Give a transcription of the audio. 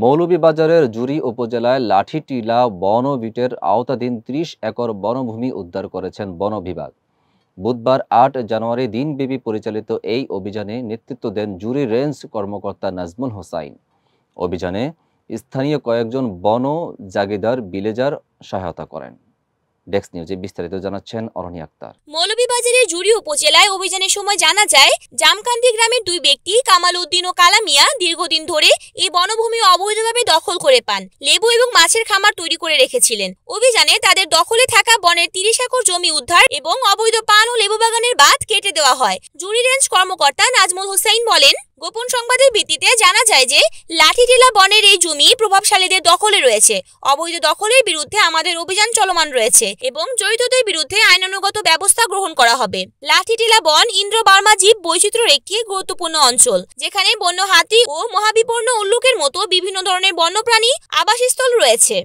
মৌলভীবাজারের জুড়ী উপজেলায় লাঠিটিলা বন বিটের আওতাধীন ৩০ একর বনভূমি উদ্ধার করেছেন বন বিভাগ। বুধবার ৮ জানুয়ারি দিনব্যাপী পরিচালিত এই অভিযানে নেতৃত্ব দেন জুড়ী রেঞ্জ কর্মকর্তা নাজমুল হোসাইন। অভিযানে স্থানীয় কয়েকজন বন জাগিরদার ভিলেজার সহায়তা করেন। ডেস্ক নিউজে বিস্তারিত জানাচ্ছেন অরণি আক্তার। মৌলভীবাজারের জুড়ী উপজেলায় অভিযানের সময় জানা যায়, জামকান্দি গ্রামের দুই ব্যক্তি কামাল উদ্দিন ও কালা মিয়া দীর্ঘদিন ধরে এই বনভূমি অবৈধভাবে দখল করে পান। লেবু এবং মাছের খামার তৈরি করে রেখেছিলেন। অভিযানে তাদের দখলে থাকা বনের ৩০ একর জমি উদ্ধার এবং অবৈধ পান ও লেবু বাগানের বাঁধ কেটে দেওয়া হয়। জুড়ী রেঞ্জ কর্মকর্তা নাজমুল হোসাইন বলেন, গোপন সংবাদের ভিত্তিতে জানা যায় যে লাঠিটিলা বনের এই জমি প্রভাবশালীদের দখলে রয়েছে। অবৈধ দখলের বিরুদ্ধে আমাদের অভিযান চলমান রয়েছে এবং জড়িতদের বিরুদ্ধে আইনানুগত ব্যবস্থা গ্রহণ করা হবে। লাঠিটিলা বন ইন্দ্র বার্মা জীব বৈচিত্র্যের একটি গুরুত্বপূর্ণ অঞ্চল, যেখানে বন্য হাতি ও মহাবিপন্ন উল্লুকের মতো বিভিন্ন ধরনের বন্যপ্রাণী আবাসস্থল রয়েছে।